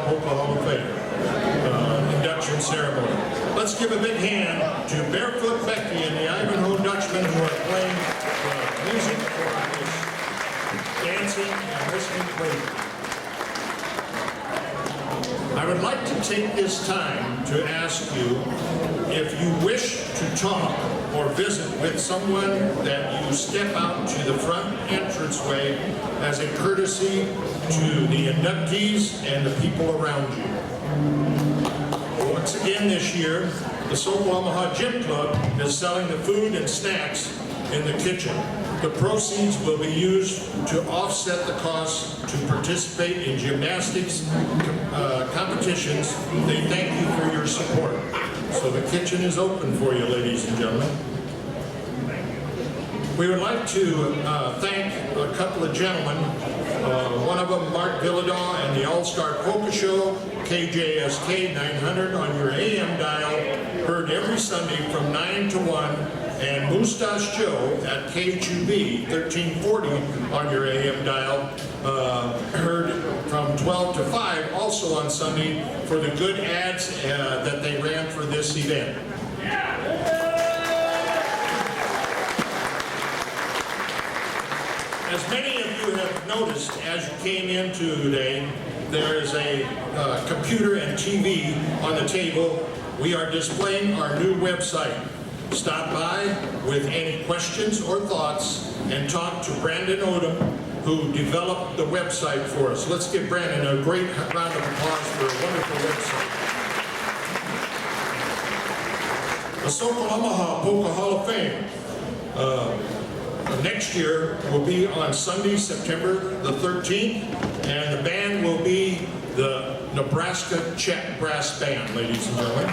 Polka Hall of Fame induction ceremony. Let's give a big hand to Barefoot Becky and the Ivanhoe Dutchman who are playing music for this dancing and listening pleasure. I would like to take this time to ask you if you wish to talk or visit with someone that you step out to the front entranceway as a courtesy to the inductees and the people around you. Once again this year, the Sokol Omaha Gym Club is selling the food and snacks in the kitchen. The proceeds will be used to offset the costs to participate in gymnastics competitions. They thank you for your support. So the kitchen is open for you, ladies and gentlemen. We would like to thank a couple of gentlemen. One of them, Mark Villadaw and the All-Star Polka Show, KJSK 900 on your AM dial, heard every Sunday from 9 to 1, and Mustache Joe at KHUB 1340 on your AM dial, heard from 12 to 5, also on Sunday, for the good ads that they ran for this event. As many of you have noticed as you came in today, there is a computer and TV on the table. We are displaying our new website. Stop by with any questions or thoughts and talk to Brandon Odom, who developed the website for us. Let's give Brandon a great round of applause for a wonderful website. The Sokol Omaha Polka Hall of Fame. Next year will be on Sunday, September the 13th, and the band will be the Nebraska Czech Brass Band, ladies and gentlemen.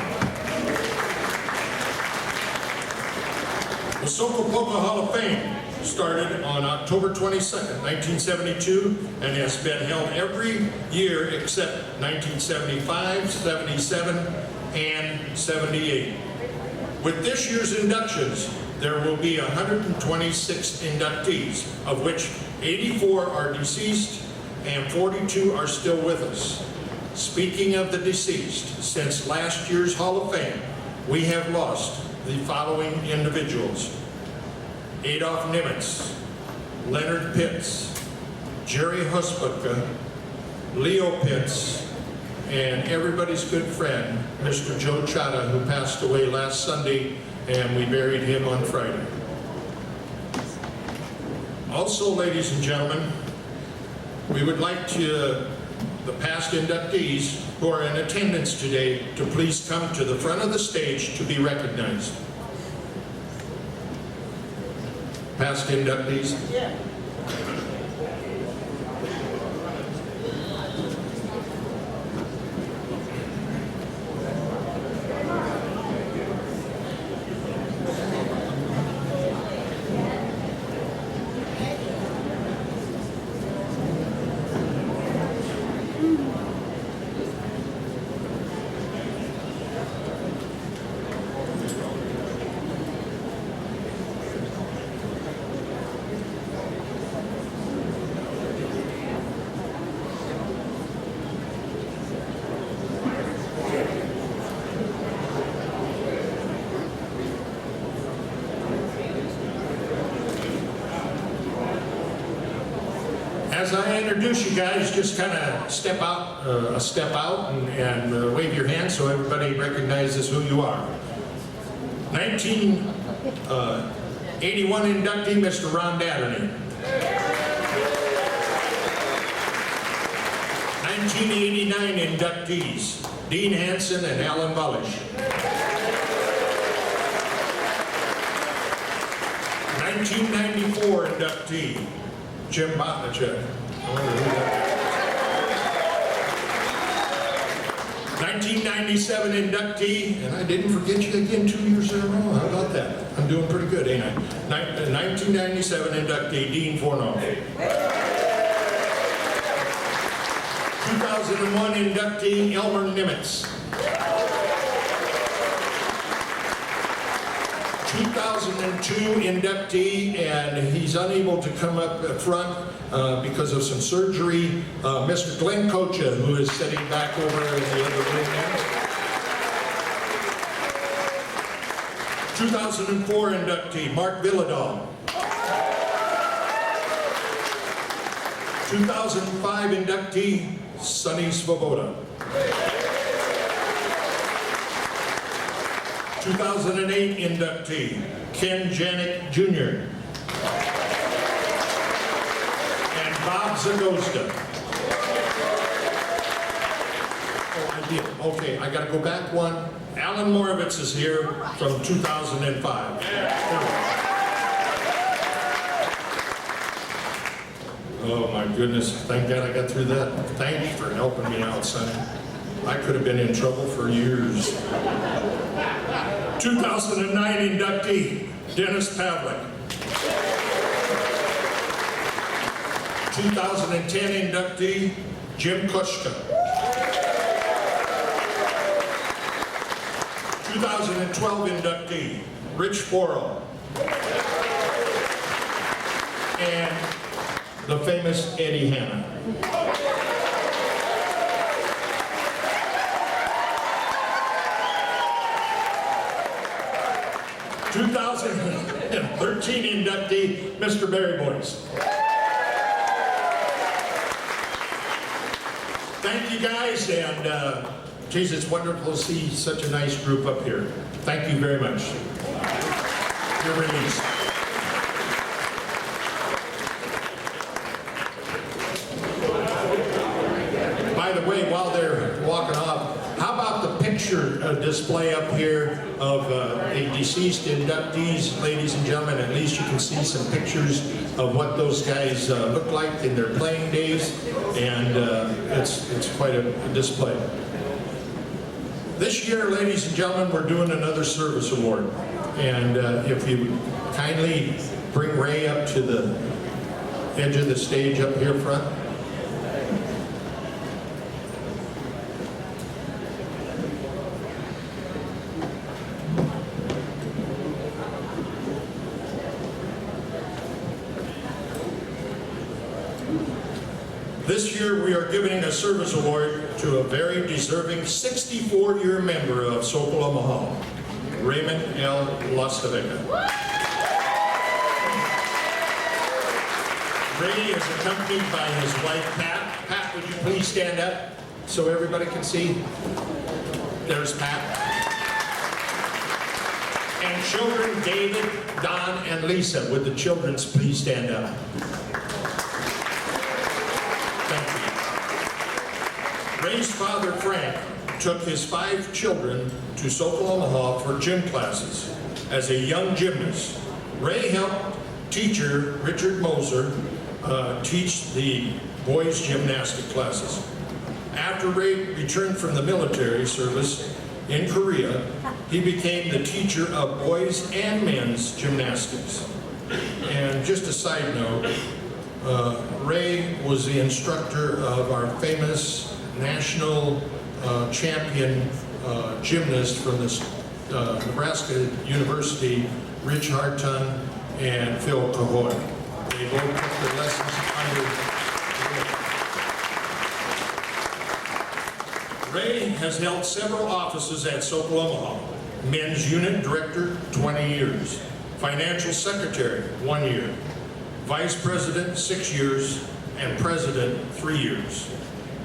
The Sokol Polka Hall of Fame started on October 22nd, 1972, and has been held every year except 1975, 77, and 78. With this year's inductions, there will be 126 inductees, of which 84 are deceased and 42 are still with us. Speaking of the deceased, since last year's Hall of Fame, we have lost the following individuals: Adolf Nimitz, Leonard Pitts, Jerry Husbutka, Leo Pitts, and everybody's good friend, Mr. Joe Chata, who passed away last Sunday, and we buried him on Friday. Also, ladies and gentlemen, we would like to, the past inductees who are in attendance today, to please come to the front of the stage to be recognized. Past inductees. Yeah. As I introduce you guys, just kind of step out and wave your hand so everybody recognizes who you are. 1981 inductee, Mr. Ron Datterny. 1989 inductees, Dean Hansen and Alan Bullish. 1994 inductee, Jim Botnichuk. 1997 inductee, and I didn't forget you again 2 years in a row. How about that? I'm doing pretty good, ain't I? 1997 inductee, Dean Fornoff. 2001 inductee, Elmer Nimitz. 2002 inductee, and he's unable to come up front because of some surgery, Mr. Glenn Kocha, who is sitting back over in the other room now. 2004 inductee, Mark Villadon. 2005 inductee, Sonny Svoboda. 2008 inductee, Ken Janik Jr. and Bob Zagosta. Oh, I did. Okay, I got to go back one. Alan Moravitz is here from 2005. Oh my goodness, thank God I got through that. Thank you for helping me out, Sonny. I could have been in trouble for years. 2009 inductee, Dennis Pavlik. 2010 inductee, Jim Kushka. 2012 inductee, Rich Forrell. And the famous Eddie Hanna. 2013 inductee, Mr. Barry Boyce. Thank you guys, and geez, it's wonderful to see such a nice group up here. Thank you very much. You're released. By the way, while they're walking off, how about the picture display up here of the deceased inductees, ladies and gentlemen? At least you can see some pictures of what those guys look like in their playing days, and it's quite a display. This year, ladies and gentlemen, we're doing another service award, and if you kindly bring Ray up to the edge of the stage up here front. This year we are giving a service award to a very deserving 64-year member of Sokol Omaha, Raymond L. Lostavega. Ray is accompanied by his wife, Pat. Pat, would you please stand up so everybody can see? There's Pat. And children, David, Don, and Lisa. Would the children please stand up? Ray's father, Frank, took his 5 children to Sokol Omaha for gym classes. As a young gymnast, Ray helped teacher Richard Moser teach the boys' gymnastic classes. After Ray returned from the military service in Korea, he became the teacher of boys and men's gymnastics. And just a side note, Ray was the instructor of our famous national champion gymnast from the Nebraska University, Rich Hartung and Phil Cahoy. They both took their lessons under Ray. Ray has held several offices at Sokol Omaha. Men's Unit Director, 20 years. Financial Secretary, 1 year. Vice President, 6 years. And President, 3 years.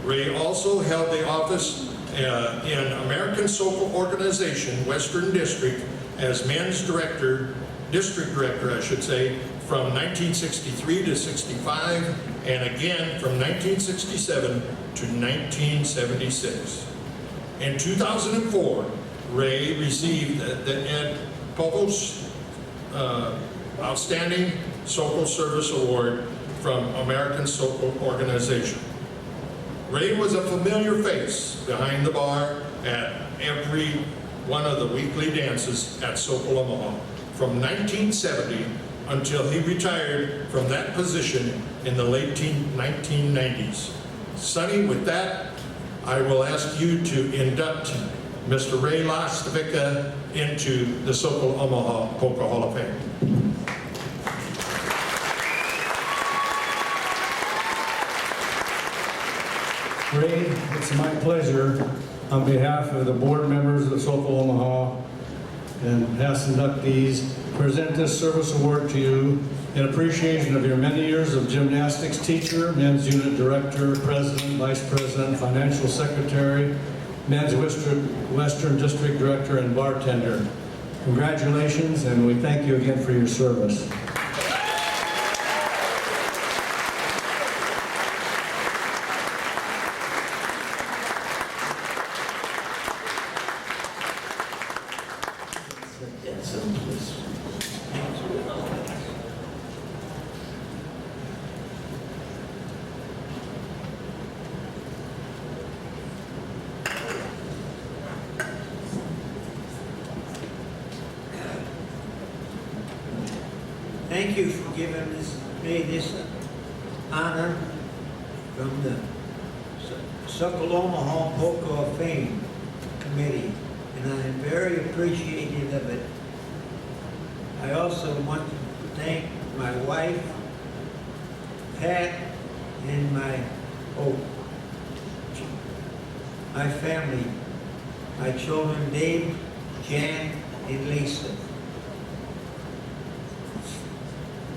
Ray also held the office in American Sokol Organization, Western District, as Men's Director, District Director, I should say, from 1963 to 65, and again from 1967 to 1976. In 2004, Ray received the Ed Povos Outstanding Sokol Service Award from American Sokol Organization. Ray was a familiar face behind the bar at every one of the weekly dances at Sokol Omaha from 1970 until he retired from that position in the late 1990s. Sonny, with that, I will ask you to induct Mr. Ray Lastovica into the Sokol Omaha Polka Hall of Fame. Ray, it's my pleasure on behalf of the board members of the Sokol Omaha and past inductees, present this service award to you in appreciation of your many years of gymnastics teacher, men's unit director, president, vice president, financial secretary, men's Western District director, and bartender. Congratulations, and we thank you again for your service. Thank you for giving me this honor from the Sokol Omaha Polka of Fame Committee, and I am very appreciative of it. I also want to thank my wife, Pat, and my family, my children, Dave, Jan, and Lisa,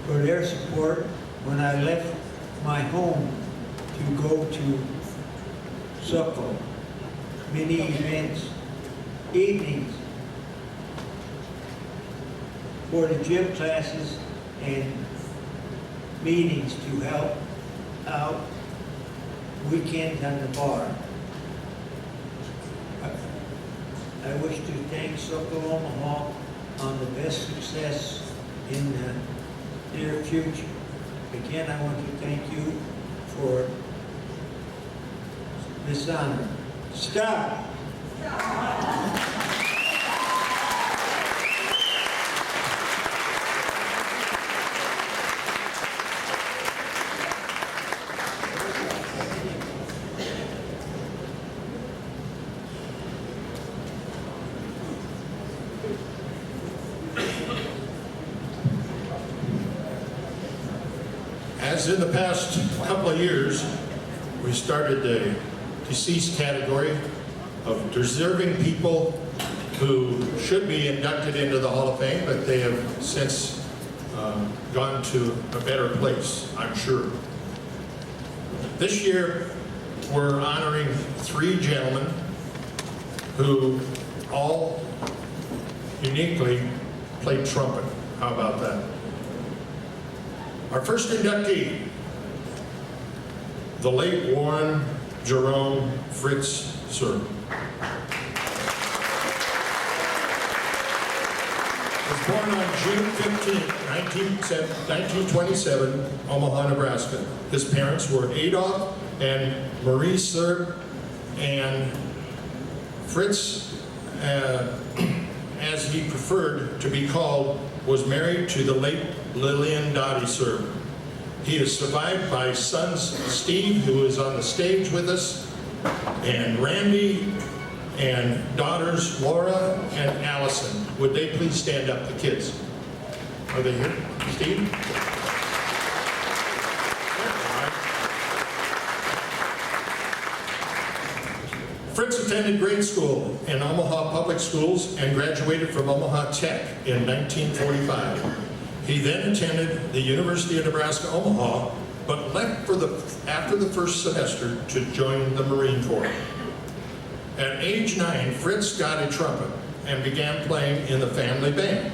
for their support when I left my home to go to Sokol. Many events, evenings, for the gym classes and meetings to help out, weekends on the bar. I wish to thank Sokol Omaha on the best success in the near future. Again, I want to thank you for this honor. Stop. As in the past couple of years, we started the deceased category of deserving people who should be inducted into the Hall of Fame, but they have since gone to a better place, I'm sure. This year, we're honoring 3 gentlemen who all uniquely played trumpet. How about that? Our first inductee, the late Warren Jerome Fritz Sir. Was born on June 15, 1927, Omaha, Nebraska. His parents were Adolf and Marie Sir, and Fritz, as he preferred to be called, was married to the late Lillian Dottie Sir. He is survived by sons Steve, who is on the stage with us, and Randy, and daughters Laura and Allison. Would they please stand up, the kids? Are they here? Steve? Fritz attended grade school in Omaha Public Schools and graduated from Omaha Tech in 1945. He then attended the University of Nebraska, Omaha, but left after the first semester to join the Marine Corps. At age 9, Fritz got a trumpet and began playing in the family band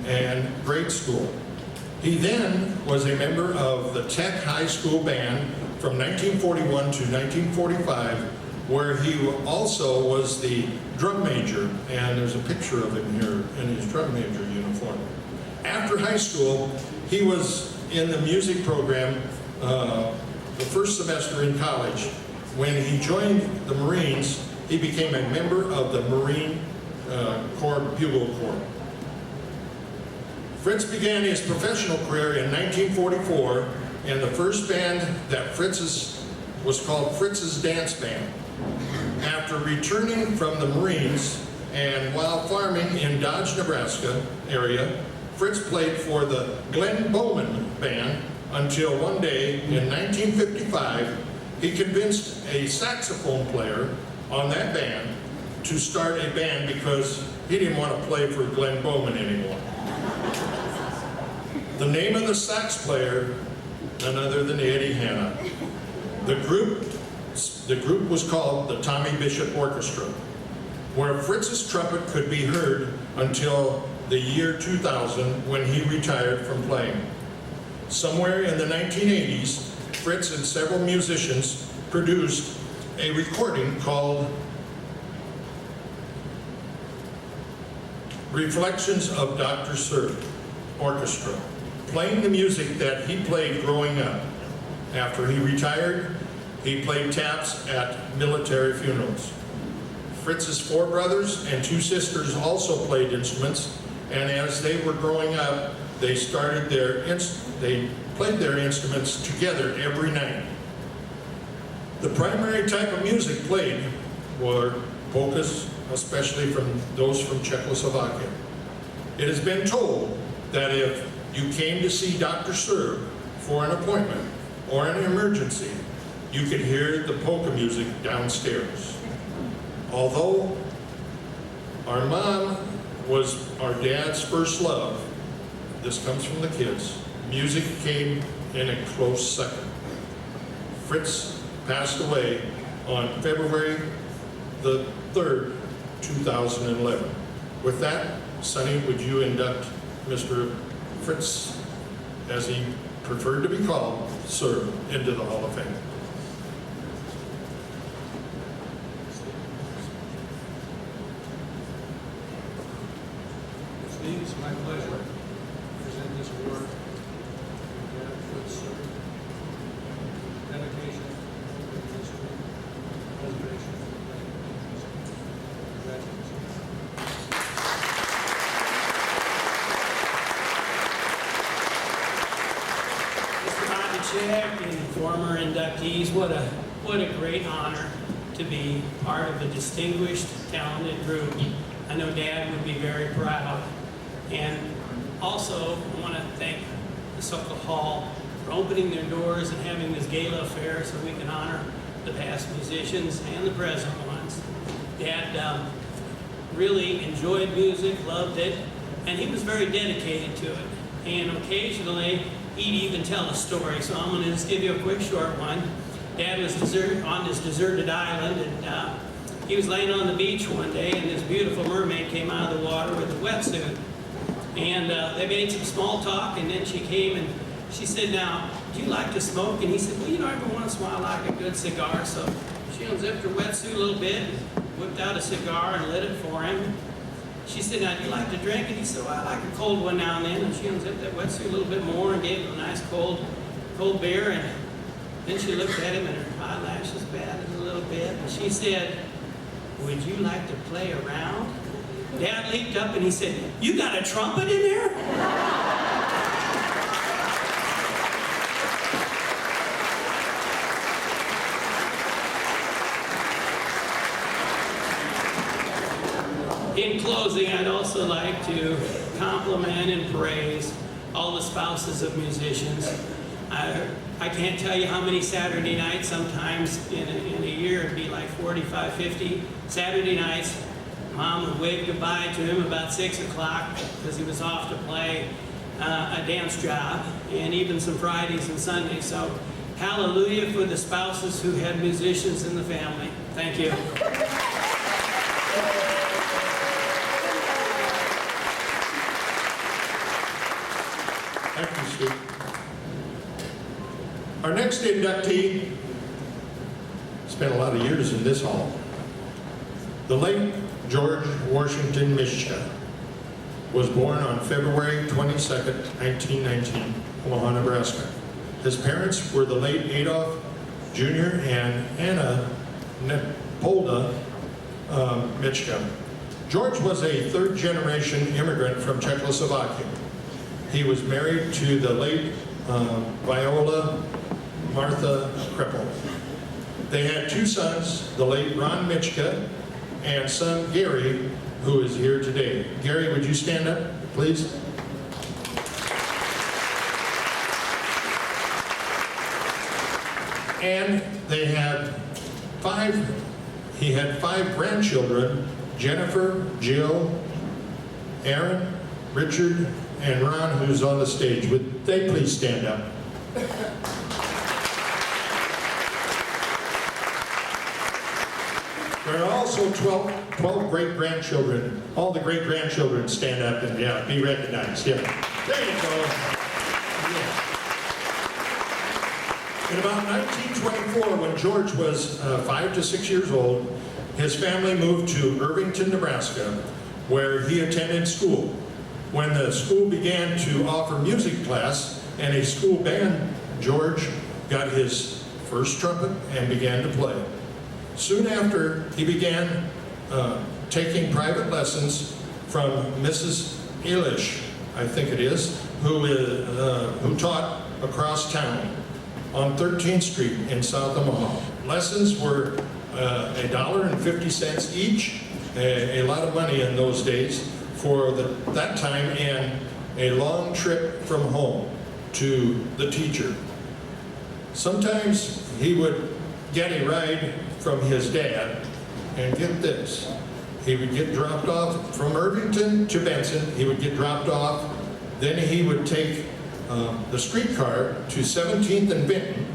and grade school. He then was a member of the Tech High School Band from 1941 to 1945, where he also was the drum major, and there's a picture of him here in his drum major uniform. After high school, he was in the music program the first semester in college. When he joined the Marines, he became a member of the Marine Corps Bugle Corps. Fritz began his professional career in 1944, and the first band that was called Fritz's Dance Band. After returning from the Marines and while farming in Dodge, Nebraska area, Fritz played for the Glenn Bowman Band until one day in 1955, he convinced a saxophone player on that band to start a band because he didn't want to play for Glenn Bowman anymore. The name of the sax player, none other than Eddie Hanna. The group was called the Tommy Bishop Orchestra, where Fritz's trumpet could be heard until the year 2000 when he retired from playing. Somewhere in the 1980s, Fritz and several musicians produced a recording called Reflections of Dr. Sir Orchestra, playing the music that he played growing up. After he retired, he played taps at military funerals. Fritz's 4 brothers and 2 sisters also played instruments, and as they were growing up, they played their instruments together every night. The primary type of music played were polkas, especially from those from Czechoslovakia. It has been told that if you came to see Dr. Sir for an appointment or an emergency, you could hear the polka music downstairs. Although our mom was our dad's first love, this comes from the kids, music came in a close second. Fritz passed away on February the 3rd, 2011. With that, Sonny, would you induct Mr. Fritz, as he preferred to be called, Sir, into the Hall of Fame? Steve, it's my pleasure to present this award to Dad Fritz, sir. Dedication, history, preservation, congratulations. Mr. Maticek and former inductees, what a great honor to be part of a distinguished, talented group. I know Dad would be very proud. And also, I want to thank the Sokol Hall for opening their doors and having this gala affair so we can honor the past musicians and the present ones. Dad really enjoyed music, loved it, and he was very dedicated to it. And occasionally, he'd even tell a story. So I'm going to just give you a quick short one. Dad was on this deserted island, and he was laying on the beach one day, and this beautiful mermaid came out of the water with a wetsuit. And they made some small talk, and then she came and she said, "Now, do you like to smoke?" And he said, "Well, you know, every once in a while I like a good cigar." So she unzipped her wetsuit a little bit, and whipped out a cigar and lit it for him. She said, "Now, do you like to drink?" And he said, "Well, I like a cold one now and then." And she unzipped that wetsuit a little bit more and gave him a nice cold beer. And then she looked at him, and her eyelashes batted a little bit. And she said, "Would you like to play around?" Dad leaped up and he said, "You got a trumpet in there?" In closing, I'd also like to compliment and praise all the spouses of musicians. I can't tell you how many Saturday nights, sometimes in a year, it'd be like 45, 50 Saturday nights. Mom would wave goodbye to him about 6 o'clock because he was off to play a dance job, and even some Fridays and Sundays. So hallelujah for the spouses who had musicians in the family. Thank you. Thank you, Steve. Our next inductee spent a lot of years in this hall. The late George Washington Mishka was born on February 22nd, 1919, Omaha, Nebraska. His parents were the late Adolf Jr. and Anna Nepolda Mishka. George was a third-generation immigrant from Czechoslovakia. He was married to the late Viola Martha Kreppel. They had two sons, the late Ron Mitchka and son Gary, who is here today. Gary, would you stand up, please? And they had he had five grandchildren: Jennifer, Jill, Aaron, Richard, and Ron, who's on the stage. Would they please stand up? There are also 12 great-grandchildren. All the great-grandchildren stand up and be recognized. Yeah. There you go. Yeah. In about 1924, when George was 5 to 6 years old, his family moved to Irvington, Nebraska, where he attended school. When the school began to offer music class and a school band, George got his first trumpet and began to play. Soon after, he began taking private lessons from Mrs. Elish, I think it is, who taught across town on 13th Street in South Omaha. Lessons were $1.50 each, a lot of money in those days for that time, and a long trip from home to the teacher. Sometimes he would get a ride from his dad, and get this, he would get dropped off from Irvington to Benson. He would get dropped off, then he would take the streetcar to 17th and Benton,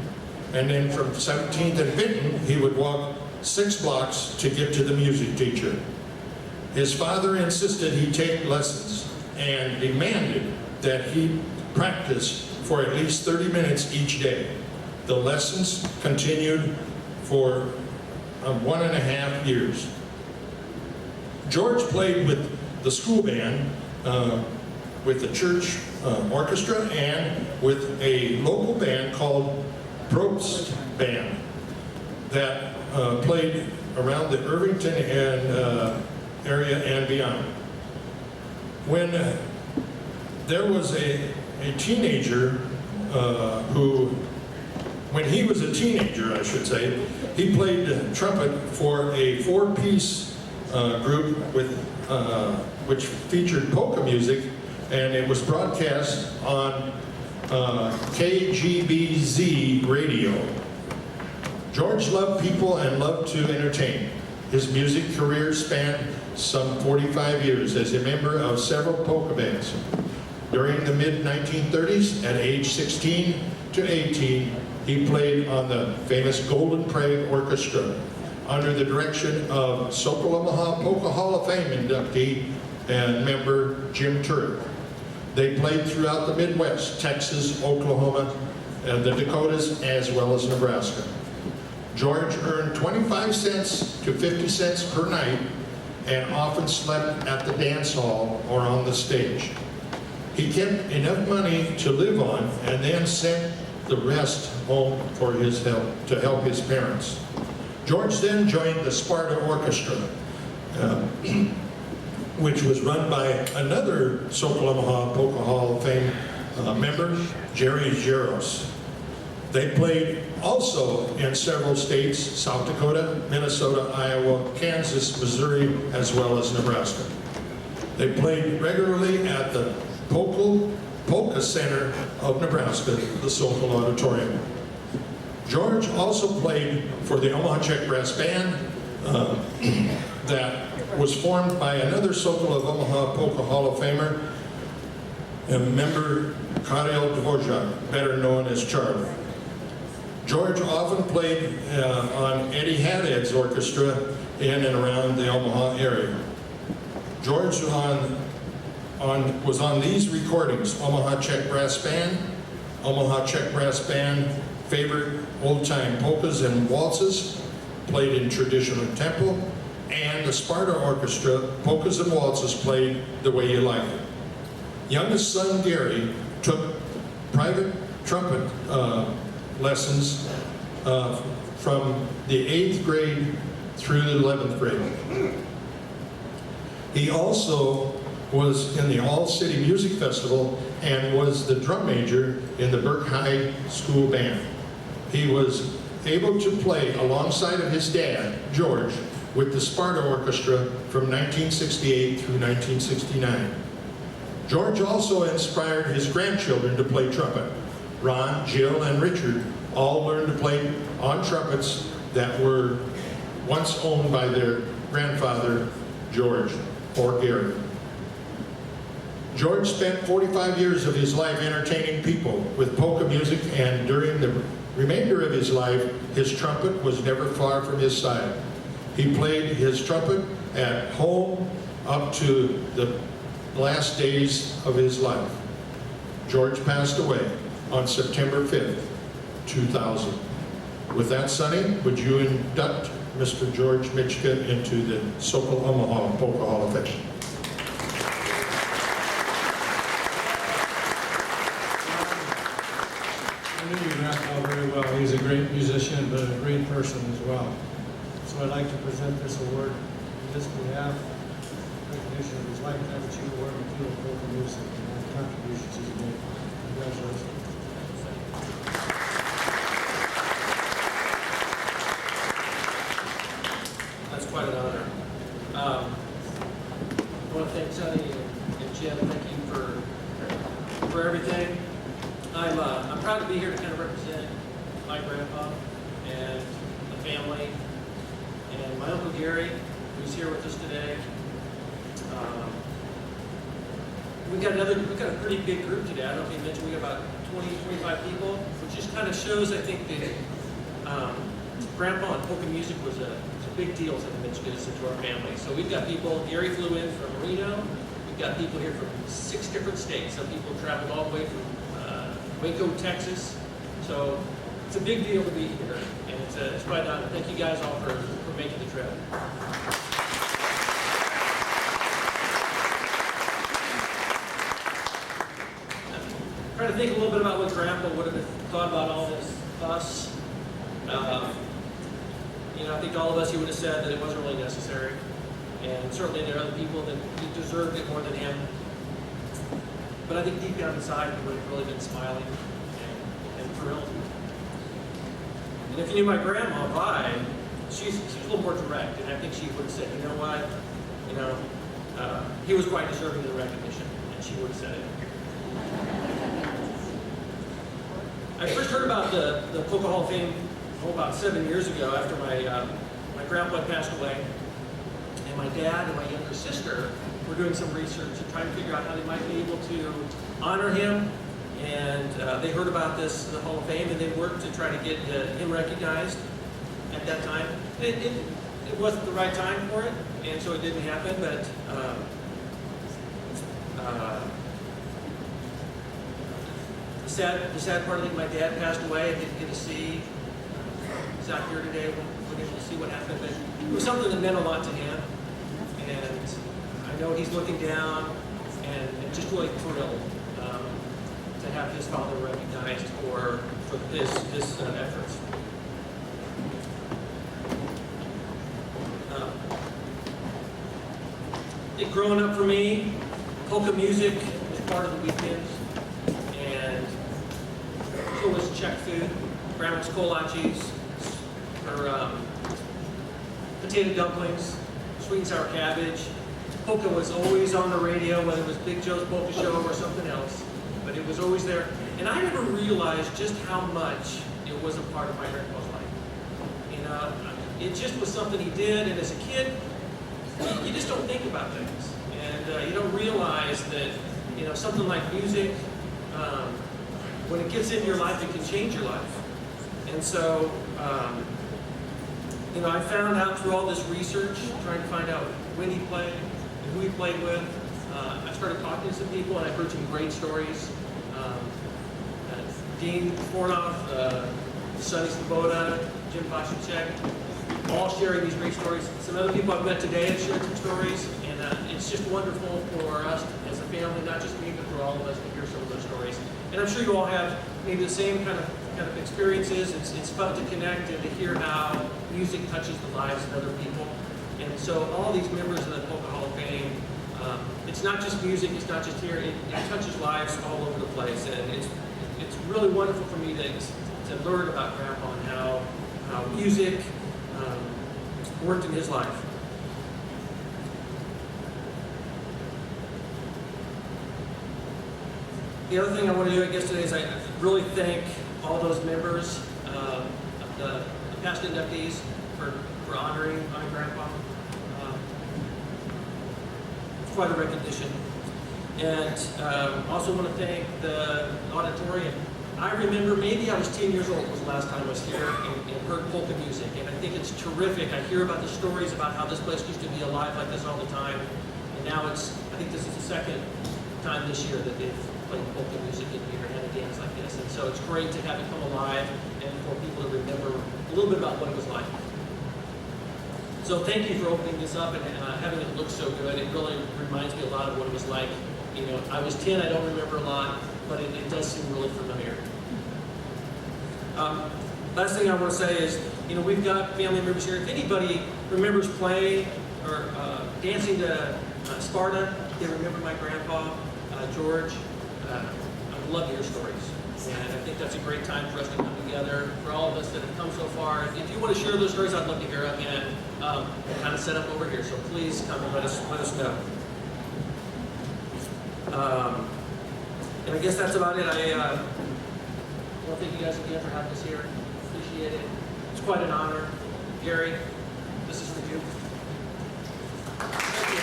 and then from 17th and Benton he would walk 6 blocks to get to the music teacher. His father insisted he take lessons and demanded that he practice for at least 30 minutes each day. The lessons continued for 1.5 years. George played with the school band, with the church orchestra, and with a local band called Probst Band that played around the Irvington and area and beyond. When there was a teenager when he was a teenager, I should say, he played trumpet for a 4-piece group which featured polka music, and it was broadcast on KGBZ radio. George loved people and loved to entertain. His music career spanned some 45 years as a member of several polka bands. During the mid-1930s, at age 16 to 18, he played on the famous Golden Prague Orchestra under the direction of Sokol Omaha Polka Hall of Fame inductee and member Jim Turek. They played throughout the Midwest, Texas, Oklahoma, and the Dakotas, as well as Nebraska. George earned 25 cents to 50 cents per night and often slept at the dance hall or on the stage. He kept enough money to live on and then sent the rest home for his help, to help his parents. George then joined the Sparta Orchestra, which was run by another Sokol Omaha Polka Hall of Fame member, Jerry Jaros. They played also in several states: South Dakota, Minnesota, Iowa, Kansas, Missouri, as well as Nebraska. They played regularly at the Polka Center of Nebraska, the Sokol Auditorium. George also played for the Omaha Czech Brass Band that was formed by another Sokol of Omaha Polka Hall of Famer, a member Karel Dvorak, better known as Charlie. George often played on Eddie Haddad's orchestra in and around the Omaha area. George was on these recordings: Omaha Czech Brass Band, Omaha Czech Brass Band, favorite old-time polkas and waltzes, played in traditional tempo, and the Sparta Orchestra, polkas and waltzes played the way you like it. Youngest son Gary took private trumpet lessons from the 8th grade through the 11th grade. He also was in the All-City Music Festival and was the drum major in the Burke High School Band. He was able to play alongside of his dad, George, with the Sparta Orchestra from 1968 through 1969. George also inspired his grandchildren to play trumpet. Ron, Jill, and Richard all learned to play on trumpets that were once owned by their grandfather, George, or Gary. George spent 45 years of his life entertaining people with polka music, and during the remainder of his life, his trumpet was never far from his side. He played his trumpet at home up to the last days of his life. George passed away on September 5th, 2000. With that, Sonny, would you induct Mr. George Mitchka into the Sokol Omaha Polka Hall of Fame? I knew your grandpa very well. He's a great musician, but a great person as well. So I'd like to present this award on his behalf, recognition of his lifetime achievement award in the field of polka music and all the contributions he's made. Congratulations. That's quite an honor. I want to thank Sonny and Jim. Thank you for everything. I'm proud to be here to kind of represent my grandpa and the family and my Uncle Gary, who's here with us today. We've got a pretty big group today. I don't know if you mentioned we got about 20, 25 people, which just kind of shows, I think, that grandpa and polka music was a big deal as I mentioned this into our family. So we've got people, Gary flew in from Reno. We've got people here from 6 different states. Some people traveled all the way from Waco, Texas. So it's a big deal to be here, and it's quite an honor. Thank you guys all for making the trip. Trying to think a little bit about what Grandpa would have thought about all this fuss. I think all of us, he would have said that it wasn't really necessary. And certainly there are other people that deserved it more than him. But I think deep down inside, he would have really been smiling and thrilled. And if you knew my grandma, Vi, she's a little more direct. And I think she would have said, you know what? He was quite deserving of the recognition. And she would have said it. I first heard about the Polka Hall of Fame about 7 years ago after my grandpa had passed away. And my dad and my younger sister were doing some research and trying to figure out how they might be able to honor him. And they heard about the Hall of Fame, and they worked to try to get him recognized at that time. It wasn't the right time for it, and so it didn't happen, but the sad part, I think my dad passed away. I didn't get to see. He's out here today. We're able to see what happened, but it was something that meant a lot to him. And I know he's looking down and just really thrilled to have his father recognized for his efforts. Growing up for me, polka music was part of the weekends, and so was Czech food, grandma's kolaches, her potato dumplings, sweet and sour cabbage. Polka was always on the radio, whether it was Big Joe's Polka Show or something else, but it was always there. And I never realized just how much it was a part of my grandpa's life. It just was something he did, and as a kid, you just don't think about things. And you don't realize that, something like music, when it gets in your life, it can change your life. And so, I found out through all this research, trying to find out when he played and who he played with. I started talking to some people, and I've heard some great stories. Dean Fornoff, Sonny Svoboda, Jim Pashicek, all sharing these great stories. Some other people I've met today have shared some stories, and it's just wonderful for us as a family, not just me, but for all of us to hear some of those stories. And I'm sure you all have maybe the same kind of experiences. It's fun to connect and to hear how music touches the lives of other people. And so all these members of the Polka Hall of Fame, it's not just music, it's not just here, it touches lives all over the place. And it's really wonderful for me to learn about Grandpa and how how music worked in his life. The other thing I want to do, I guess, today is I really thank all those members of the past inductees for honoring my grandpa. It's quite a recognition. And also want to thank the auditorium. I remember maybe I was 10 years old was the last time I was here and heard polka music. And I think it's terrific. I hear about the stories about how this place used to be alive like this all the time. And now I think this is the second time this year that they've played polka music in here and had a dance like this. And so it's great to have it come alive and for people to remember a little bit about what it was like. So thank you for opening this up and having it look so good. It really reminds me a lot of what it was like. You know, I was 10, I don't remember a lot, but it does seem really familiar. Last thing I want to say is, you know, we've got family members here. If anybody remembers playing or dancing to Sparta, they remember my grandpa, George. I would love to hear stories. And I think that's a great time for us to come together. For all of us that have come so far, if you want to share those stories, I'd love to hear them and kind of set up over here. So please come and let us know. And I guess that's about it. I want to thank you guys again for having us here. Appreciate it. It's quite an honor. Gary, this is for you. Thank you.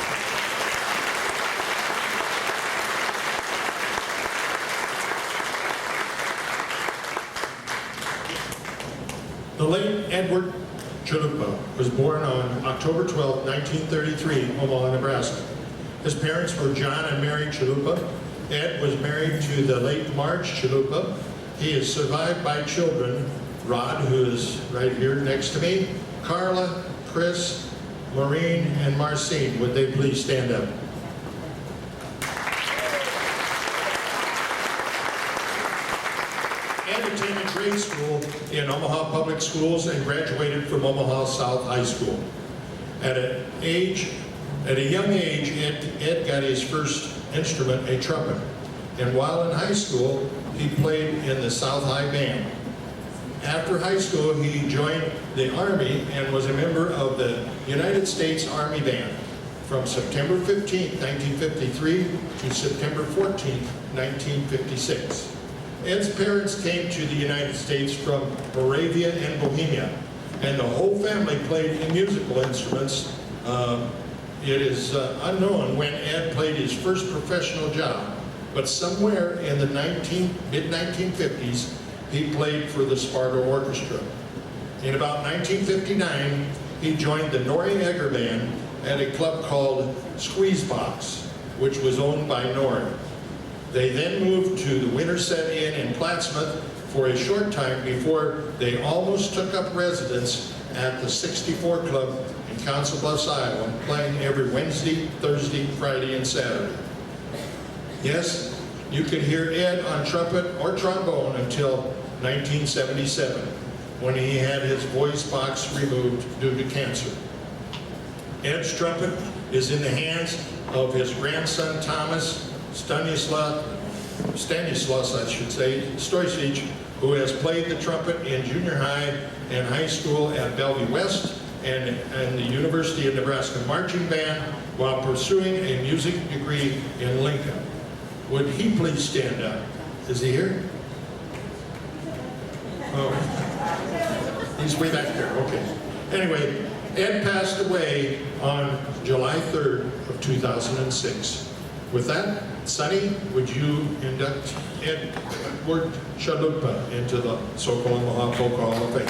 The late Edward Chalupa was born on October 12, 1933 in Omaha, Nebraska. His parents were John and Mary Chalupa. Ed was married to the late Marge Chalupa. He is survived by children, Rod, who is right here next to me, Carla, Chris, Maureen, and Marcine. Would they please stand up? Ed attended grade school in Omaha Public Schools and graduated from Omaha South High School. At a young age, Ed got his first instrument, a trumpet. And while in high school, he played in the South High Band. After high school, he joined the Army and was a member of the United States Army Band from September 15, 1953 to September 14, 1956. Ed's parents came to the United States from Moravia and Bohemia, and the whole family played in musical instruments. It is unknown when Ed played his first professional job, but somewhere in the mid-1950s, he played for the Sparta Orchestra. In about 1959, he joined the Noriega Band at a club called Squeezebox, which was owned by Nori. They then moved to the Winterset Inn in Plattsmouth for a short time before they almost took up residence at the 64 Club in Council Bluffs, Iowa, playing every Wednesday, Thursday, Friday, and Saturday. Yes, you could hear Ed on trumpet or trombone until 1977, when he had his voice box removed due to cancer. Ed's trumpet is in the hands of his grandson Thomas Stanislaus, I should say, Stoisic, who has played the trumpet in junior high and high school at Bellevue West and the University of Nebraska Marching Band while pursuing a music degree in Lincoln. Would he please stand up? Is he here? Oh, he's way back there, okay. Anyway, Ed passed away on July 3rd of 2006. With that, Sonny, would you induct Edward Chalupa into the Sokol Omaha Polka Hall of Fame?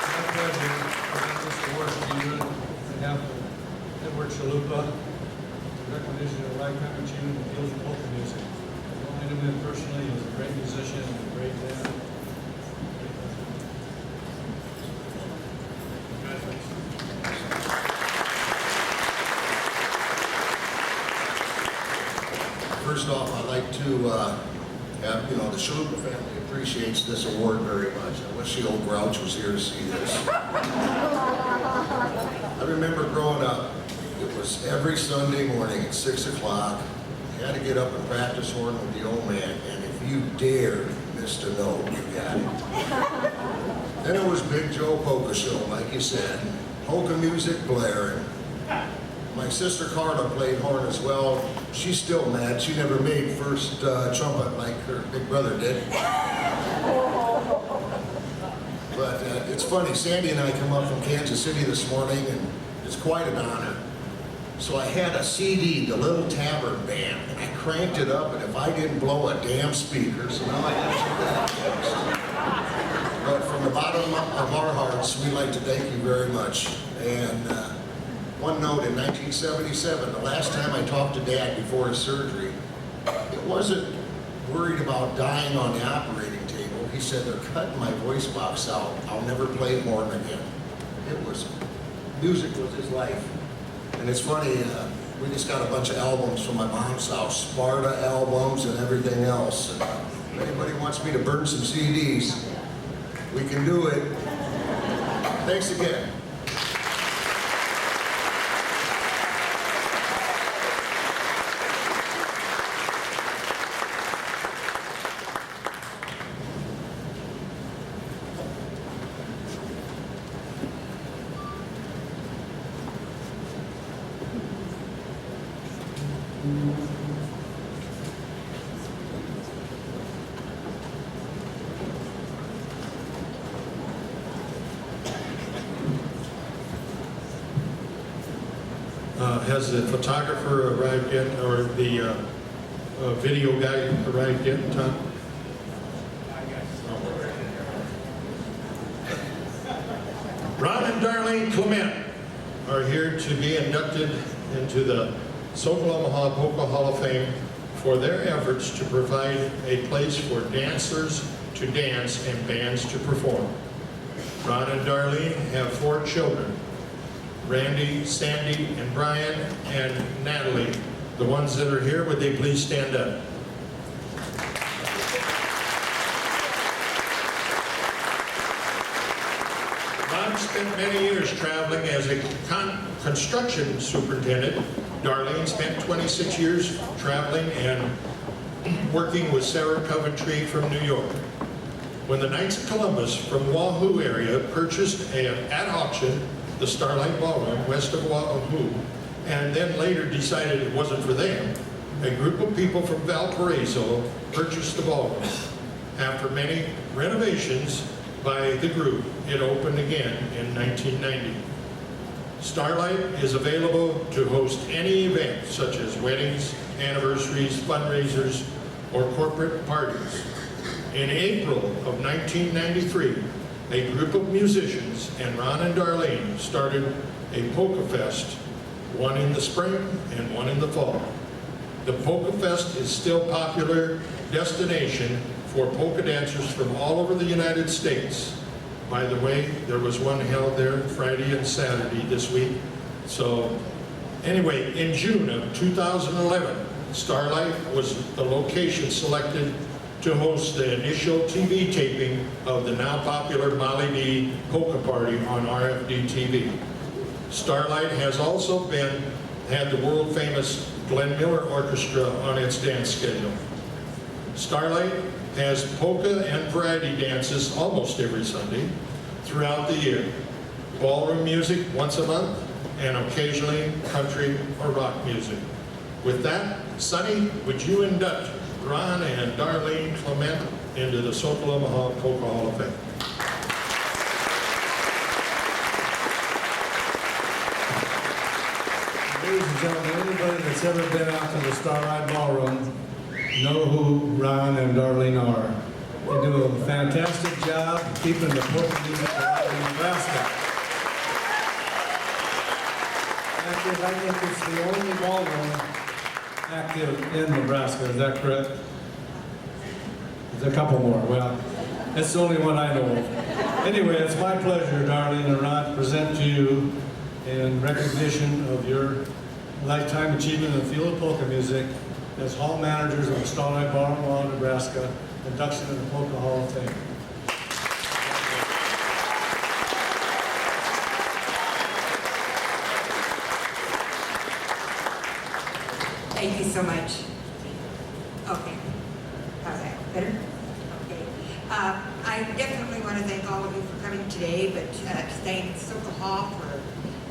My pleasure to present this award to you on behalf of Edward Chalupa, recognition of a lifetime achievement in the field of polka music. I knew him personally, he was a great musician and a great dad. First off, I'd like to have, the Chalupa family appreciates this award very much. I wish the old Grouch was here to see this. I remember growing up, it was every Sunday morning at 6 o'clock. You had to get up and practice horn with the old man, and if you dared witness to know you got it. Then it was Big Joe Polka Show, like you said. Polka music blaring. My sister Carla played horn as well. She's still mad. She never made first trumpet like her big brother did. But it's funny, Sandy and I come up from Kansas City this morning, and it's quite an honor. So I had a CD, The Little Tavern Band, and I cranked it up, and if I didn't blow a damn speaker, so now I got you that fixed. But from the bottom of our hearts, we'd like to thank you very much. And one note, in 1977, the last time I talked to Dad before his surgery, it wasn't worried about dying on the operating table. He said, they're cutting my voice box out. I'll never play horn again. Music was his life. And it's funny, we just got a bunch of albums from my mom's house, Sparta albums and everything else. And if anybody wants me to burn some CDs, we can do it. Thanks again. Has the photographer arrived yet, or the video guy arrived yet, Tom? Ron and Darlene Clement are here to be inducted into the Sokol Omaha Polka Hall of Fame for their efforts to provide a place for dancers to dance and bands to perform. Ron and Darlene have 4 children: Randy, Sandy, and Brian, and Natalie. The ones that are here, would they please stand up? Ron spent many years traveling as a construction superintendent. Darlene spent 26 years traveling and working with Sarah Coventry from New York. When the Knights of Columbus from Wahoo area purchased at auction the Starlight Ballroom west of Wahoo, and then later decided it wasn't for them, a group of people from Valparaiso purchased the ballroom. After many renovations by the group, it opened again in 1990. Starlight is available to host any event, such as weddings, anniversaries, fundraisers, or corporate parties. In April of 1993, a group of musicians and Ron and Darlene started a Polka Fest, one in the spring and one in the fall. The Polka Fest is still a popular destination for polka dancers from all over the United States. By the way, there was one held there Friday and Saturday this week. So anyway, in June of 2011, Starlight was the location selected to host the initial TV taping of the now popular Molly D Polka Party on RFD TV. Starlight has also had the world famous Glenn Miller Orchestra on its dance schedule. Starlight has polka and variety dances almost every Sunday throughout the year. Ballroom music once a month, and occasionally country or rock music. With that, Sonny, would you induct Ron and Darlene Clement into the Sokol Omaha Polka Hall of Fame? Ladies and gentlemen, anybody that's ever been out to the Starlight Ballroom know who Ron and Darlene are. They do a fantastic job keeping the polka music alive in Nebraska. Actually, I think it's the only ballroom active in Nebraska. Is that correct? There's a couple more. Well, it's the only one I know of. Anyway, it's my pleasure, Darlene and Ron, to present to you in recognition of your lifetime achievement in the field of polka music as hall managers of the Starlight Ballroom, Nebraska, induction in the Polka Hall of Fame. Thank you so much. Okay. How's that? Better? Okay. I definitely want to thank all of you for coming today, but to thank Sokol Hall for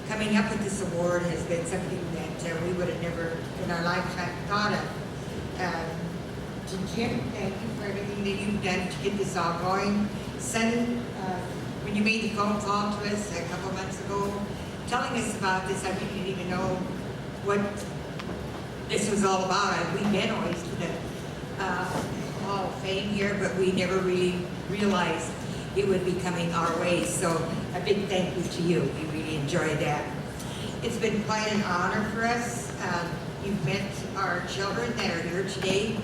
coming up with this award has been something that we would have never in our lifetime thought of. To Jim, thank you for everything that you've done to get this all going. Sonny, when you made the phone call to us a couple months ago, telling us about this, I didn't even know what this was all about. We've been always to the Hall of Fame here, but we never really realized it would be coming our way. So a big thank you to you. We really enjoyed that. It's been quite an honor for us. You've met our children that are here today.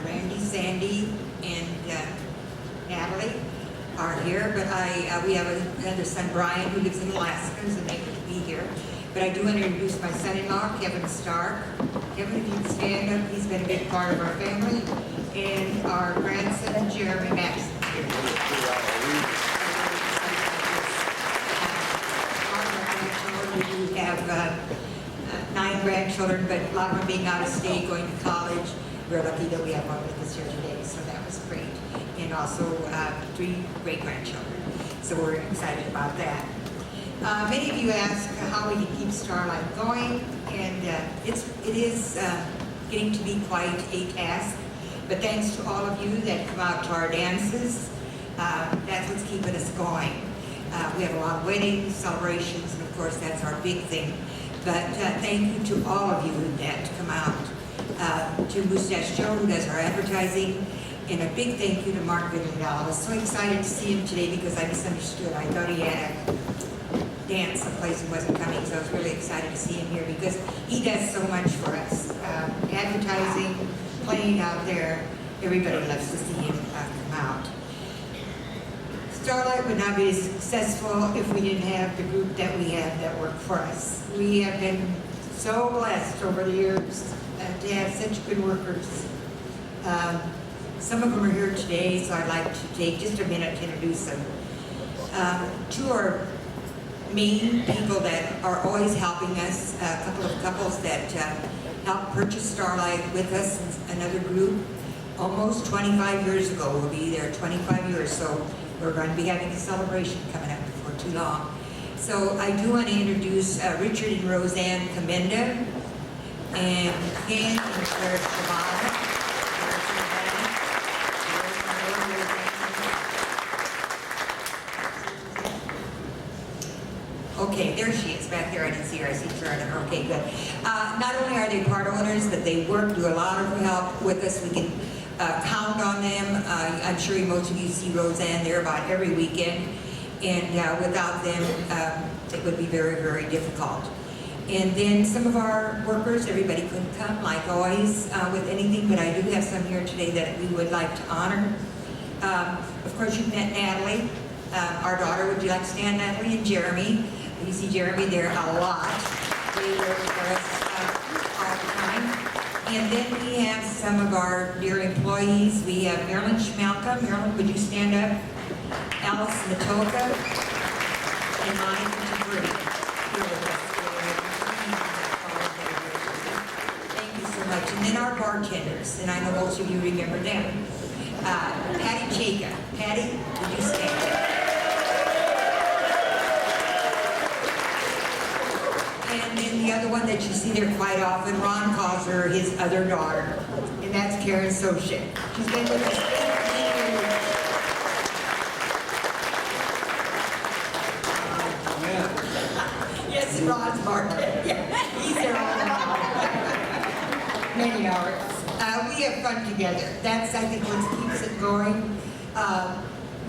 Randy, Sandy, and Natalie are here, but we have another son, Brian, who lives in Alaska, who's unable to be here. But I do want to introduce my son-in-law, Kevin Stark. Kevin, if you can stand up, he's been a big part of our family. And our grandson, Jeremy Maxson. We have 9 grandchildren, but a lot of them being out of state, going to college. We're lucky that we have one with us here today, so that was great. And also 3 great-grandchildren, so we're excited about that. Many of you ask how we can keep Starlight going, and it is getting to be quite a task. But thanks to all of you that come out to our dances, that's what's keeping us going. We have a lot of weddings, celebrations, and of course that's our big thing. But thank you to all of you that come out. To Mustache Joe, who does our advertising, and a big thank you to Mark Vidal. I was so excited to see him today because I misunderstood. I thought he had a dance someplace and wasn't coming, so I was really excited to see him here because he does so much for us. Advertising, playing out there, everybody loves to see him come out. Starlight would not be as successful if we didn't have the group that we have that work for us. We have been so blessed over the years to have such good workers. Some of them are here today, so I'd like to take just a minute to introduce them. 2 are main people that are always helping us, a couple of couples that helped purchase Starlight with us, another group, almost 25 years ago. We'll be there 25 years, so we're going to be having a celebration coming up before too long. So I do want to introduce Richard and Roseanne Commenda, and Ken and Claire Shabbat. Okay, there she is back there. I didn't see her. I see her. Okay, good. Not only are they part owners, but they work, do a lot of help with us. We can count on them. I'm sure most of you see Roseanne there about every weekend. And without them, it would be very, very difficult. And then some of our workers, everybody couldn't come, like always, with anything, but I do have some here today that we would like to honor. Of course, you've met Natalie, our daughter. Would you like to stand, Natalie? And Jeremy. You see Jeremy there a lot. They work for us all the time. And then we have some of our dear employees. We have Marilyn Schmalka. Marilyn, would you stand up? Alice Matoka. And Monica Tabri. Thank you so much. And then our bartenders, and I know most of you remember them. Patty Chaka. Patty, would you stand? And then the other one that you see there quite often, Ron calls her his other daughter, and that's Karen Sochek. She's been with us 18 years. Yes, Ron's bartender. Yeah, he's there all the time. Many hours. We have fun together. That's, I think, what keeps it going.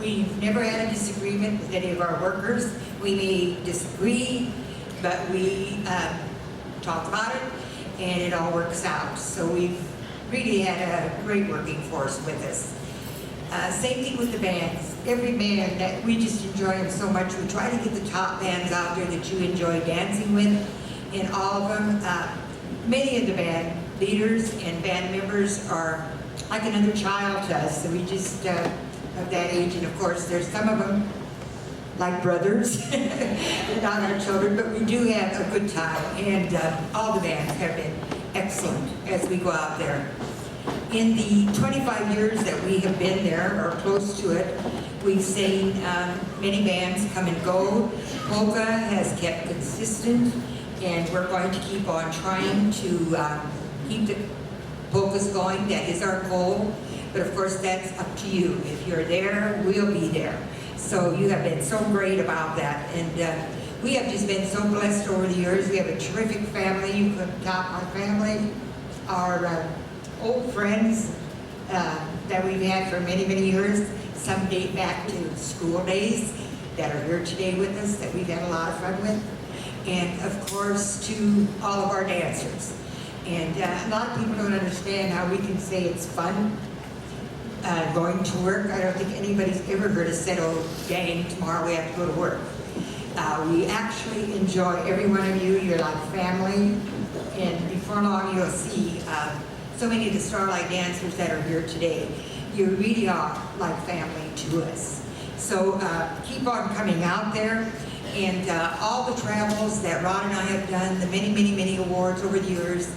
We've never had a disagreement with any of our workers. We may disagree, but we talk about it, and it all works out. So we've really had a great working force with us. Same thing with the bands. Every band, that we just enjoy them so much. We try to get the top bands out there that you enjoy dancing with, and all of them. Many of the band leaders and band members are like another child to us, so we just of that age. And of course, there's some of them like brothers, they're not our children, but we do have a good time, and all the bands have been excellent as we go out there. In the 25 years that we have been there, or close to it, We've seen many bands come and go. Polka has kept consistent, and we're going to keep on trying to keep the polkas going. That is our goal. But of course, that's up to you. If you're there, we'll be there. So you have been so great about that. And we have just been so blessed over the years. We have a terrific family. You couldn't top our family. Our old friends that we've had for many, many years. Some date back to school days that are here today with us that we've had a lot of fun with. And of course, to all of our dancers. And a lot of people don't understand how we can say it's fun going to work. I don't think anybody's ever heard us say, oh, dang, tomorrow we have to go to work. We actually enjoy every one of you. You're like family. And before long, you'll see so many of the Starlight dancers that are here today. You really are like family to us. So keep on coming out there. And all the travels that Ron and I have done, the many, many, many awards over the years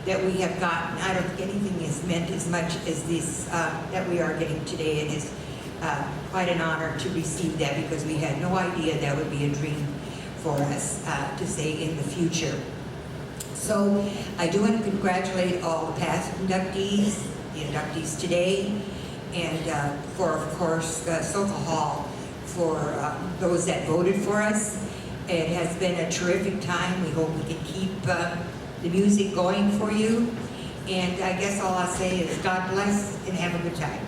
that we have gotten, I don't think anything has meant as much as this that we are getting today. It is quite an honor to receive that because we had no idea that would be a dream for us to say in the future. So I do want to congratulate all the past inductees, the inductees today, and for, of course, Sokol Hall, for those that voted for us. It has been a terrific time. We hope we can keep the music going for you. And I guess all I'll say is God bless and have a good time.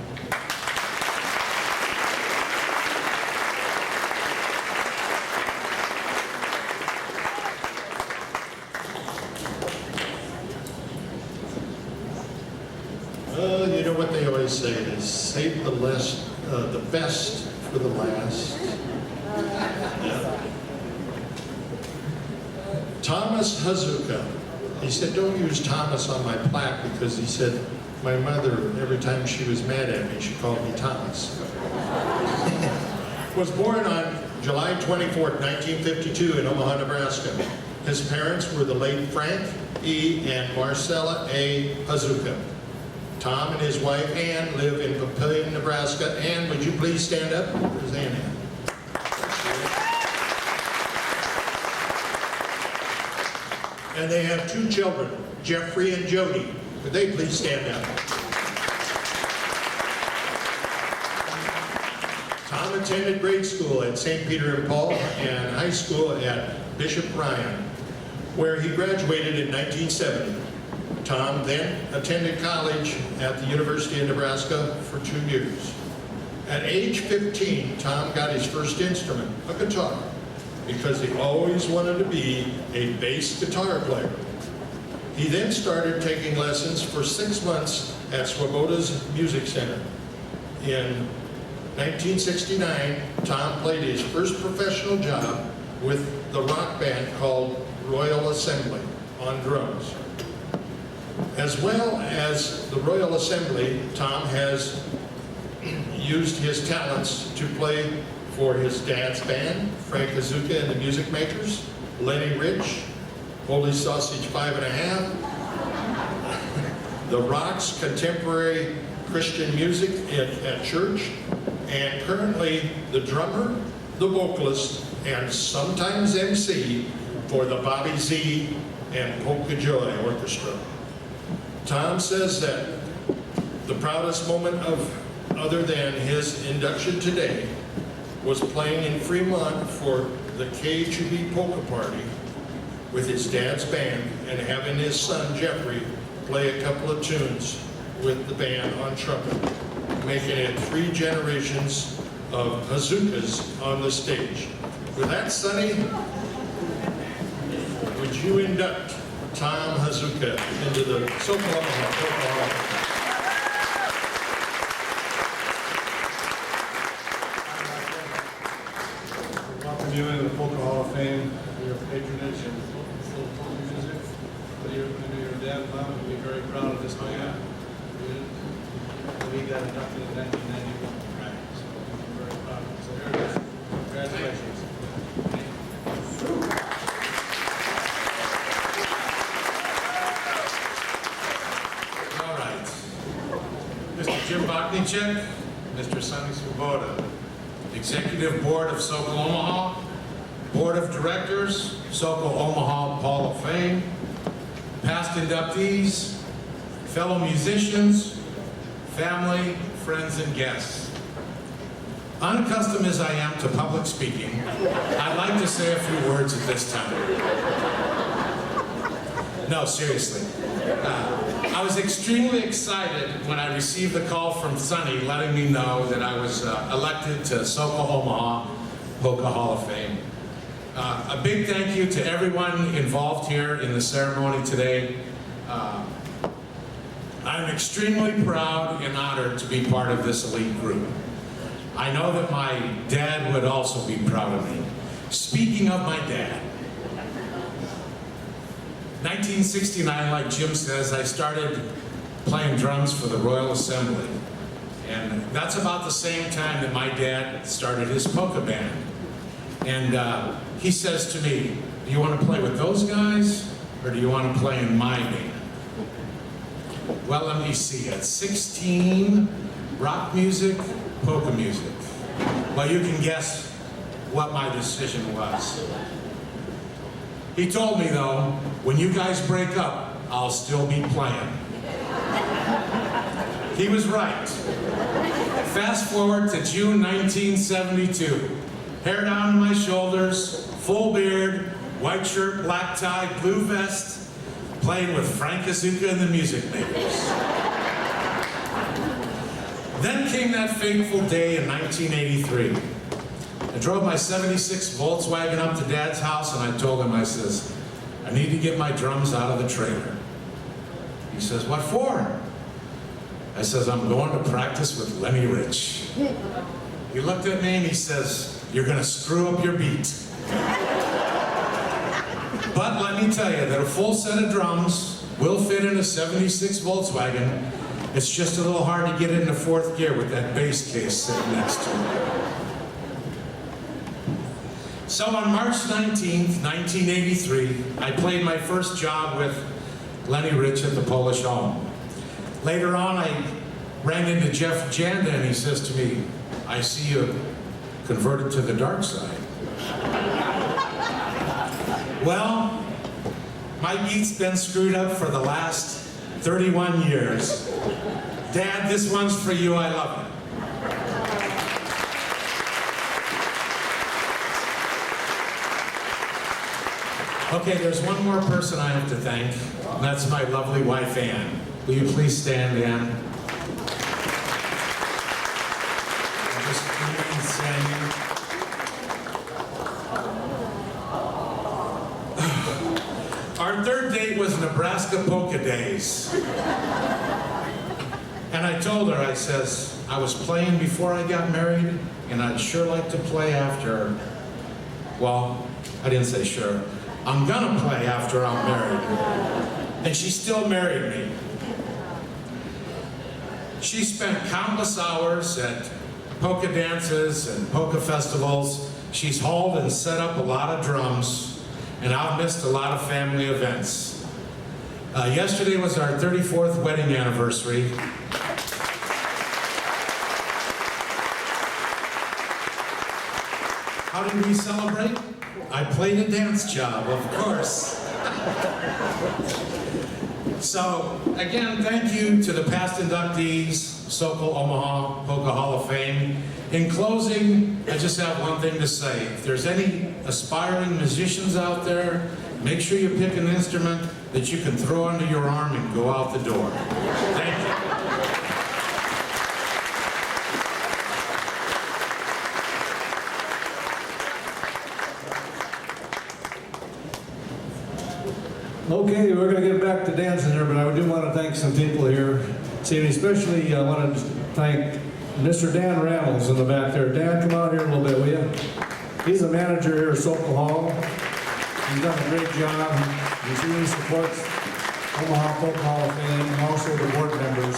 You know what they always say is save the best for the last. Yeah. Thomas Hazuka. He said, don't use Thomas on my plaque because he said, my mother, every time she was mad at me, she called me Thomas. Was born on July 24th, 1952 in Omaha, Nebraska. His parents were the late Frank E. and Marcella A. Hazuka. Tom and his wife Ann live in Papillion, Nebraska. Ann, would you please stand up? Where's Ann at? And they have two children, Jeffrey and Jody. Would they please stand up? Tom attended grade school at St. Peter and Paul and high school at Bishop Ryan, where he graduated in 1970. Tom then attended college at the University of Nebraska for 2 years. At age 15, Tom got his first instrument, a guitar, because he always wanted to be a bass guitar player. He then started taking lessons for 6 months at Swoboda's Music Center. In 1969, Tom played his first professional job with the rock band called Royal Assembly on drums. As well as the Royal Assembly, Tom has used his talents to play for his dad's band, Frank Hazuka and the Music Makers, Lenny Rich, Holy Sausage 5½, the Rocks Contemporary Christian Music at church, and currently the drummer, the vocalist, and sometimes MC for the Bobby Z and Polka Joy Orchestra. Tom says that the proudest moment other than his induction today was playing in Fremont for the K2B Polka Party with his dad's band and having his son Jeffrey play a couple of tunes with the band on trumpet, making it 3 generations of Hazukas on the stage. With that, Sonny, would you induct Tom Hazuka into the Sokol Omaha Polka Hall? Welcome you into the Polka Hall of Fame for your patronage and polka music. But your dad and mom would be very proud of this man. We got inducted in 1991, right? So we're very proud of it. So here it is. Congratulations. All right. Mr. Jim Botnichek, Mr. Sonny Swoboda. Executive Board of Sokol Omaha, Board of Directors, Sokol Omaha Hall of Fame, past inductees, fellow musicians, family, friends, and guests. Unaccustomed as I am to public speaking, I'd like to say a few words at this time. No, seriously. I was extremely excited when I received the call from Sonny letting me know that I was elected to Sokol Omaha Polka Hall of Fame. A big thank you to everyone involved here in the ceremony today. I'm extremely proud and honored to be part of this elite group. I know that my dad would also be proud of me. Speaking of my dad, 1969, like Jim says, I started playing drums for the Royal Assembly. And that's about the same time that my dad started his polka band. And he says to me, do you want to play with those guys, or do you want to play in my band? Well, let me see, at 16, rock music, polka music. Well, you can guess what my decision was. He told me, though, when you guys break up, I'll still be playing. He was right. Fast forward to June 1972. Hair down to my shoulders, full beard, white shirt, black tie, blue vest, playing with Frank Azuka and the Music Makers. Then came that fateful day in 1983. I drove my 76 Volkswagen up to Dad's house and I told him, I says, I need to get my drums out of the trailer. He says, what for? I says, I'm going to practice with Lenny Rich. He looked at me and he says, you're going to screw up your beat. But let me tell you that a full set of drums will fit in a 76 Volkswagen. It's just a little hard to get into fourth gear with that bass case sitting next to it. So on March 19th, 1983, I played my first job with Lenny Rich at the Polish Home. Later on, I ran into Jeff Janda and he says to me, I see you converted to the dark side. Well, my beat's been screwed up for the last 31 years. Dad, this one's for you, I love you. Okay, there's one more person I have to thank, and that's my lovely wife, Ann. Will you please stand, Ann? Just remain standing. Our third date was Nebraska Polka Days. And I told her, I says, I was playing before I got married, and I'd sure like to play after. Well, I didn't say sure. I'm gonna play after I'm married. And she still married me. She spent countless hours at polka dances and polka festivals. She's hauled and set up a lot of drums, and I've missed a lot of family events. Yesterday was our 34th wedding anniversary. How did we celebrate? I played a dance job, of course. So, again, thank you to the past inductees, Sokol Omaha Polka Hall of Fame. In closing, I just have one thing to say. If there's any aspiring musicians out there, make sure you pick an instrument that you can throw under your arm and go out the door. Thank you. Okay, we're going to get back to dancing here, but I do want to thank some people here. See, especially I want to thank Mr. Dan Randalls in the back there. Dan, come out here a little bit, will you? He's the manager here at Sokol Hall. He's done a great job. He really supports Omaha Polka Hall of Fame and also the board members.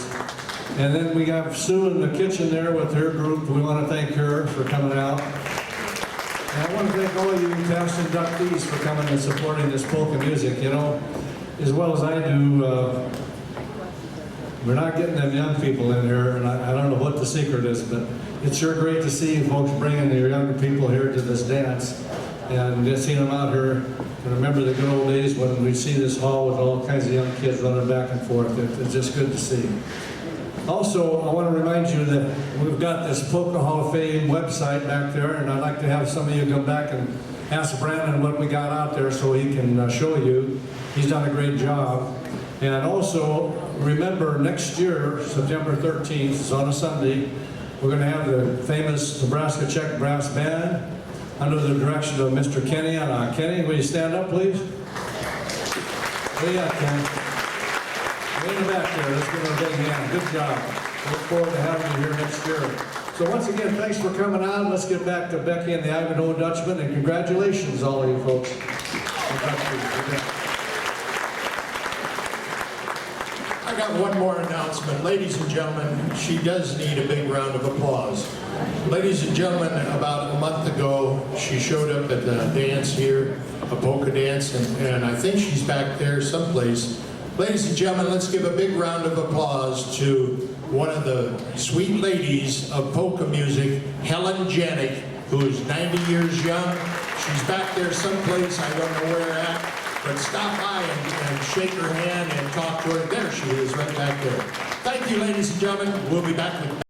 And then we got Sue in the kitchen there with her group. We want to thank her for coming out. And I want to thank all of you past inductees for coming and supporting this polka music. You know, as well as I do, we're not getting them young people in here, and I don't know what the secret is, but it's sure great to see you folks bringing your younger people here to this dance. And just seeing them out here, I remember the good old days when we see this hall with all kinds of young kids running back and forth. It's just good to see. Also, I want to remind you that we've got this Polka Hall of Fame website back there, and I'd like to have some of you come back and ask Brandon what we got out there so he can show you. He's done a great job. And also, remember, next year, September 13th, it's on a Sunday, we're going to have the famous Nebraska Czech Brass Band under the direction of Mr. Kenny. Kenny, will you stand up, please? Way up, Ken. Way in the back there. Let's give him a big hand. Good job. Look forward to having you here next year. So once again, thanks for coming on. Let's get back to Becky and the Ivanhoe Dutchman, and congratulations, all of you folks. I got one more announcement. Ladies and gentlemen, she does need a big round of applause. Ladies and gentlemen, about a month ago, she showed up at the dance here, a polka dance, and I think she's back there someplace. Ladies and gentlemen, let's give a big round of applause to one of the sweet ladies of polka music, Helen Janik, who is 90 years young. She's back there someplace, I don't know where at. But stop by and shake her hand and talk to her. There she is, right back there. Thank you, ladies and gentlemen. We'll be back with